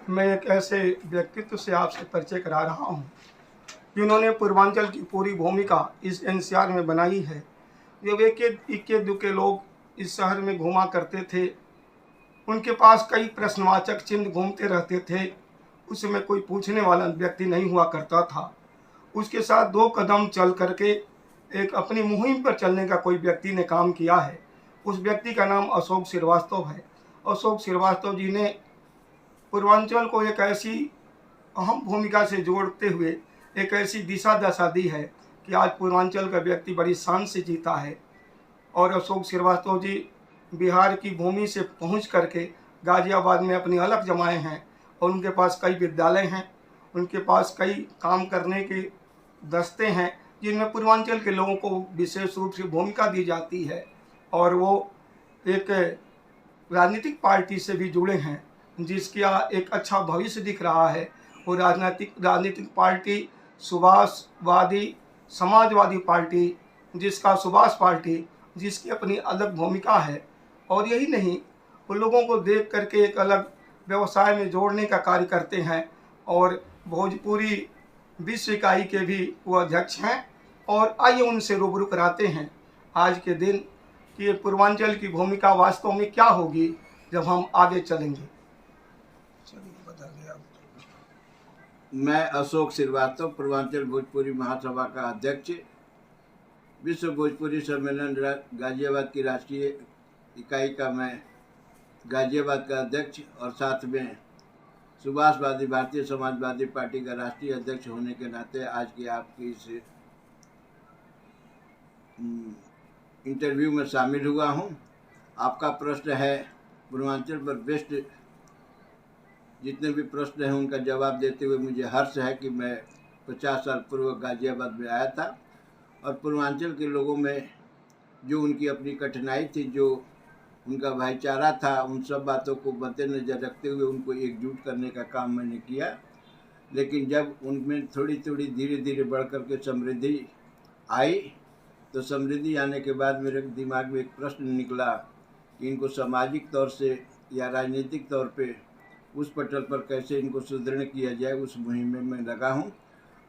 मैं एक ऐसे व्यक्तित्व से आपसे परिचय करा रहा हूँ जिन्होंने पूर्वांचल की पूरी भूमिका इस एनसीआर में बनाई है। जब इक्के दुक्के लोग इस शहर में घूमा करते थे, उनके पास कई प्रश्नवाचक चिन्ह घूमते रहते थे, उसमें कोई पूछने वाला व्यक्ति नहीं हुआ करता था। उसके साथ दो कदम चल करके एक अपनी मुहिम पर चलने का कोई व्यक्ति ने काम किया है। उस व्यक्ति का नाम अशोक श्रीवास्तव है। अशोक श्रीवास्तव जी ने पूर्वांचल को एक ऐसी अहम भूमिका से जोड़ते हुए एक ऐसी दिशा दशा दी है कि आज पूर्वांचल का व्यक्ति बड़ी शान से जीता है। और अशोक श्रीवास्तव जी बिहार की भूमि से पहुंच करके गाजियाबाद में अपनी अलख जमाए हैं और उनके पास कई विद्यालय हैं, उनके पास कई काम करने के दस्ते हैं जिनमें पूर्वांचल के लोगों को विशेष रूप से भूमिका दी जाती है। और वो एक राजनीतिक पार्टी से भी जुड़े हैं जिसका एक अच्छा भविष्य दिख रहा है। वो राजनीतिक पार्टी सुभाषवादी समाजवादी पार्टी, जिसका सुभाष पार्टी, जिसकी अपनी अलग भूमिका है। और यही नहीं, वो लोगों को देख करके एक अलग व्यवसाय में जोड़ने का कार्य करते हैं। और भोजपुरी विश्व इकाई के भी वो अध्यक्ष हैं। और आइए उनसे रूबरू कराते हैं आज के दिन कि पूर्वांचल की भूमिका वास्तव में क्या होगी जब हम आगे चलेंगे। चलिए बता दें आप। मैं अशोक श्रीवास्तव, पूर्वांचल भोजपुरी महासभा का अध्यक्ष, विश्व भोजपुरी सम्मेलन गाजियाबाद की राष्ट्रीय इकाई का मैं गाजियाबाद का अध्यक्ष और साथ में सुभाषवादी भारतीय समाजवादी पार्टी का राष्ट्रीय अध्यक्ष होने के नाते आज की आपकी इस इंटरव्यू में शामिल हुआ हूं। आपका प्रश्न है पूर्वांचल पर बेस्ट, जितने भी प्रश्न हैं उनका जवाब देते हुए मुझे हर्ष है कि मैं 50 साल पूर्व गाजियाबाद में आया था और पूर्वांचल के लोगों में जो उनकी अपनी कठिनाई थी, जो उनका भाईचारा था, उन सब बातों को मद्देनज़र रखते हुए उनको एकजुट करने का काम मैंने किया। लेकिन जब उनमें थोड़ी थोड़ी धीरे धीरे बढ़ कर के समृद्धि आई, तो समृद्धि आने के बाद मेरे दिमाग में एक प्रश्न निकला कि इनको सामाजिक तौर से या राजनीतिक तौर पे उस पटल पर कैसे इनको सुदृढ़ किया जाए, उस मुहिम में मैं लगा हूँ।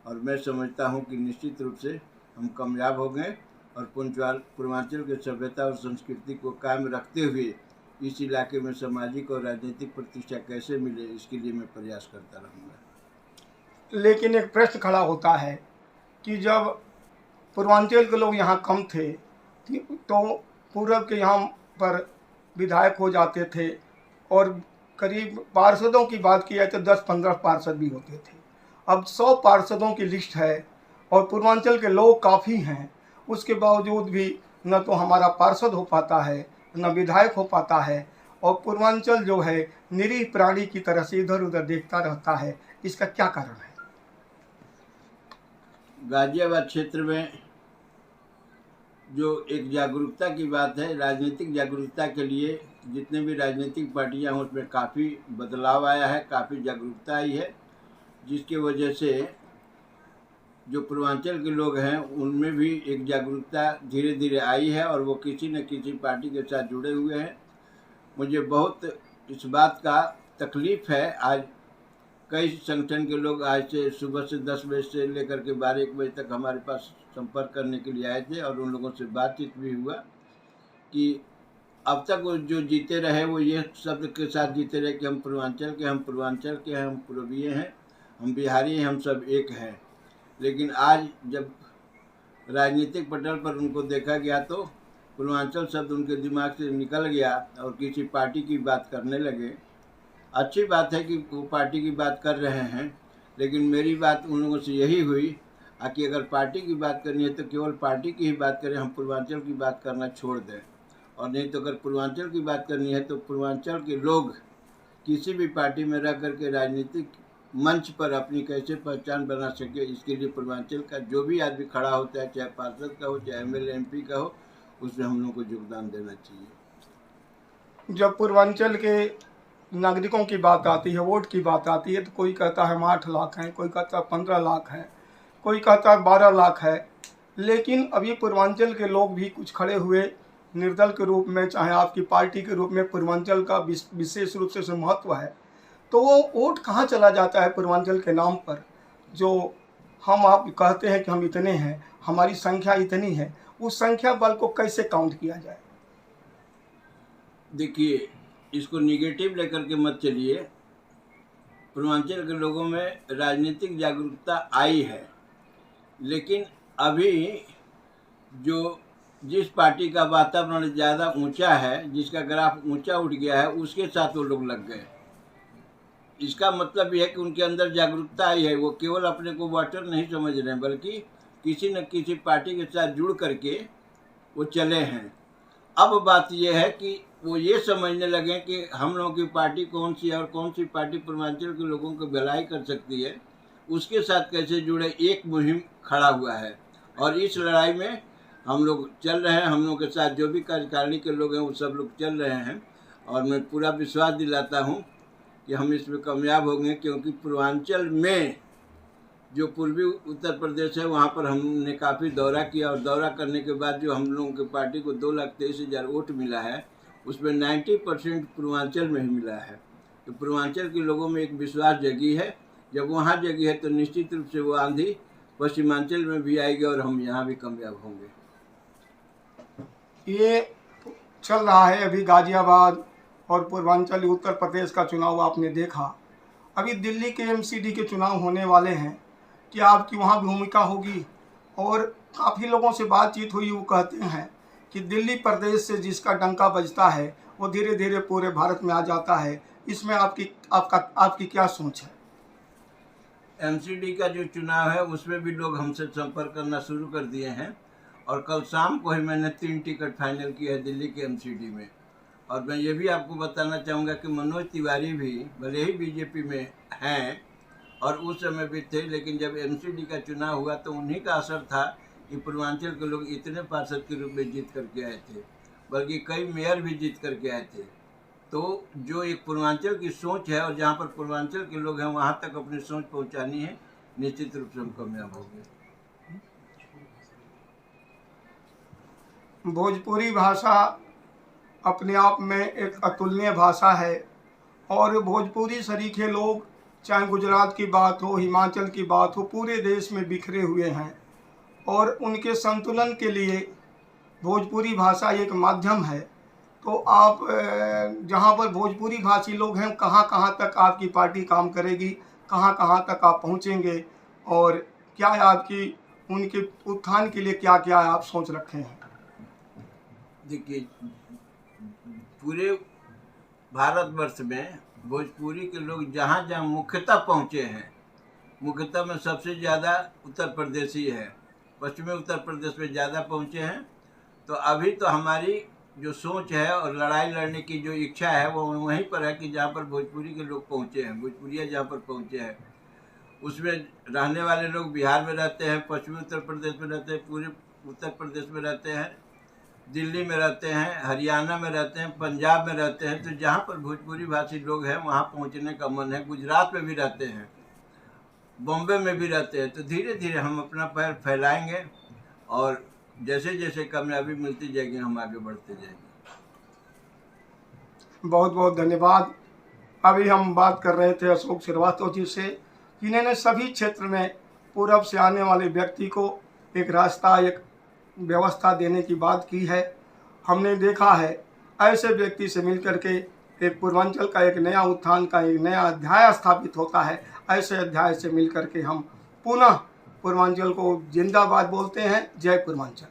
और मैं समझता हूँ कि निश्चित रूप से हम कामयाब हो गए और पूर्वांचल के सभ्यता और संस्कृति को कायम रखते हुए इस इलाके में सामाजिक और राजनीतिक प्रतिष्ठा कैसे मिले, इसके लिए मैं प्रयास करता रहूँगा। लेकिन एक प्रश्न खड़ा होता है कि जब पूर्वांचल के लोग यहाँ कम थे तो पूरब के यहाँ पर विधायक हो जाते थे और करीब पार्षदों की बात की जाए तो 10-15 पार्षद भी होते थे। अब 100 पार्षदों की लिस्ट है और पूर्वांचल के लोग काफ़ी हैं, उसके बावजूद भी न तो हमारा पार्षद हो पाता है, न विधायक हो पाता है। और पूर्वांचल जो है निरीह प्राणी की तरह से इधर उधर देखता रहता है। इसका क्या कारण है? गाजियाबाद क्षेत्र में जो एक जागरूकता की बात है, राजनीतिक जागरूकता के लिए जितने भी राजनीतिक पार्टियां हैं उसमें काफ़ी बदलाव आया है, काफ़ी जागरूकता आई है, जिसकी वजह से जो पूर्वांचल के लोग हैं उनमें भी एक जागरूकता धीरे धीरे आई है और वो किसी न किसी पार्टी के साथ जुड़े हुए हैं। मुझे बहुत इस बात का तकलीफ़ है, आज कई संगठन के लोग आज से सुबह से 10 बजे से लेकर के 12-1 बजे तक हमारे पास संपर्क करने के लिए आए थे और उन लोगों से बातचीत भी हुआ कि अब तक वो जो जीते रहे वो ये शब्द के साथ जीते रहे कि हम पूर्वांचल के, हम पूर्वांचल के हैं, हम पूर्वीय हैं, हम बिहारी हैं, हम सब एक हैं। लेकिन आज जब राजनीतिक पटल पर उनको देखा गया तो पूर्वांचल शब्द उनके दिमाग से निकल गया और किसी पार्टी की बात करने लगे। अच्छी बात है कि वो पार्टी की बात कर रहे हैं, लेकिन मेरी बात उन लोगों से यही हुई कि अगर पार्टी की बात करनी है तो केवल पार्टी की ही बात करें, हम पूर्वांचल की बात करना छोड़ दें। और नहीं तो अगर पूर्वांचल की बात करनी है तो पूर्वांचल के लोग किसी भी पार्टी में रह करके राजनीतिक मंच पर अपनी कैसे पहचान बना सके, इसके लिए पूर्वांचल का जो भी आदमी खड़ा होता है, चाहे पार्षद का हो, चाहे MLA MP का हो, उसमें हम लोग को योगदान देना चाहिए। जब पूर्वांचल के नागरिकों की बात आती है, वोट की बात आती है, तो कोई कहता है हम 8 लाख हैं, कोई कहता है 15 लाख हैं, कोई कहता है 12 लाख है। लेकिन अभी पूर्वांचल के लोग भी कुछ खड़े हुए निर्दल के रूप में, चाहे आपकी पार्टी के रूप में, पूर्वांचल का विशेष रूप से महत्व है। तो वो वोट कहाँ चला जाता है पूर्वांचल के नाम पर, जो हम आप कहते हैं कि हम इतने हैं, हमारी संख्या इतनी है, उस संख्या बल को कैसे काउंट किया जाए? देखिए, इसको निगेटिव लेकर के मत चलिए। पूर्वांचल के लोगों में राजनीतिक जागरूकता आई है, लेकिन अभी जो जिस पार्टी का वातावरण ज़्यादा ऊंचा है, जिसका ग्राफ ऊंचा उठ गया है, उसके साथ वो लोग लग गए। इसका मतलब यह है कि उनके अंदर जागरूकता आई है। वो केवल अपने को वोटर नहीं समझ रहे हैं, बल्कि किसी न किसी पार्टी के साथ जुड़ करके वो चले हैं। अब बात यह है कि वो ये समझने लगे कि हम लोगों की पार्टी कौन सी है और कौन सी पार्टी पूर्वांचल के लोगों को भलाई कर सकती है, उसके साथ कैसे जुड़े, एक मुहिम खड़ा हुआ है। और इस लड़ाई में हम लोग चल रहे हैं। हम लोग के साथ जो भी कार्यकारिणी के लोग हैं वो सब लोग चल रहे हैं, और मैं पूरा विश्वास दिलाता हूँ कि हम इसमें कामयाब होंगे, क्योंकि पूर्वांचल में जो पूर्वी उत्तर प्रदेश है वहाँ पर हमने काफ़ी दौरा किया, और दौरा करने के बाद जो हम लोगों की पार्टी को 2,23,000 वोट मिला है, उसमें 90% पूर्वांचल में ही मिला है। तो पूर्वांचल के लोगों में एक विश्वास जगी है। जब वहाँ जगी है तो निश्चित रूप से वो आंधी पश्चिमांचल में भी आएगी और हम यहाँ भी कामयाब होंगे। ये चल रहा है अभी गाजियाबाद और पूर्वांचल उत्तर प्रदेश का चुनाव आपने देखा। अभी दिल्ली के एमसीडी के चुनाव होने वाले हैं, क्या आपकी वहाँ भूमिका होगी? और काफ़ी लोगों से बातचीत हुई, वो कहते हैं कि दिल्ली प्रदेश से जिसका डंका बजता है वो धीरे धीरे पूरे भारत में आ जाता है। इसमें आपकी क्या सोच है? एमसीडी का जो चुनाव है उसमें भी लोग हमसे संपर्क करना शुरू कर दिए हैं, और कल शाम को ही मैंने 3 टिकट फाइनल किया है दिल्ली के एमसीडी में। और मैं ये भी आपको बताना चाहूँगा कि मनोज तिवारी भी भले ही बीजेपी में हैं और उस समय भी थे, लेकिन जब एमसीडी का चुनाव हुआ तो उन्हीं का असर था कि पूर्वांचल के लोग इतने पार्षद के रूप में जीत करके आए थे, बल्कि कई मेयर भी जीत करके आए थे। तो जो एक पूर्वांचल की सोच है, और जहाँ पर पूर्वांचल के लोग हैं वहाँ तक अपनी सोच पहुँचानी है, निश्चित रूप से हम कामयाब होंगे। भोजपुरी भाषा अपने आप में एक अतुलनीय भाषा है, और भोजपुरी सरीखे लोग, चाहे गुजरात की बात हो, हिमाचल की बात हो, पूरे देश में बिखरे हुए हैं। और उनके संतुलन के लिए भोजपुरी भाषा एक माध्यम है। तो आप जहाँ पर भोजपुरी भाषी लोग हैं, कहाँ कहाँ तक आपकी पार्टी काम करेगी, कहाँ कहाँ तक आप पहुँचेंगे, और क्या आपकी उनके उत्थान के लिए क्या क्या आप सोच रखे हैं? देखिए, पूरे भारतवर्ष में भोजपुरी के लोग जहाँ जहाँ मुख्यतः पहुँचे हैं, मुख्यतः में सबसे ज़्यादा उत्तर प्रदेश ही है। पश्चिमी उत्तर प्रदेश में ज़्यादा पहुँचे हैं। तो अभी तो हमारी जो सोच है और लड़ाई लड़ने की जो इच्छा है वो वहीं पर है कि जहाँ पर भोजपुरी के लोग पहुँचे हैं, भोजपुरिया जहाँ पर पहुँचे हैं। उसमें रहने वाले लोग बिहार में रहते हैं, पश्चिमी उत्तर प्रदेश में रहते हैं, पूरे उत्तर प्रदेश में रहते हैं, दिल्ली में रहते हैं, हरियाणा में रहते हैं, पंजाब में रहते हैं। तो जहाँ पर भोजपुरी भाषी लोग हैं वहाँ पहुँचने का मन है। गुजरात में भी रहते हैं, बॉम्बे में भी रहते हैं। तो धीरे धीरे हम अपना पैर फैलाएंगे, और जैसे जैसे कामयाबी मिलती जाएगी हम आगे बढ़ते जाएंगे। बहुत बहुत धन्यवाद। अभी हम बात कर रहे थे अशोक श्रीवास्तव जी से, जिन्होंने सभी क्षेत्र में पूरब से आने वाले व्यक्ति को एक रास्ता, एक व्यवस्था देने की बात की है। हमने देखा है ऐसे व्यक्ति से मिलकर के एक पूर्वांचल का एक नया उत्थान का एक नया अध्याय स्थापित होता है। ऐसे अध्याय से मिलकर के हम पुनः पूर्वांचल को जिंदाबाद बोलते हैं। जय पूर्वांचल।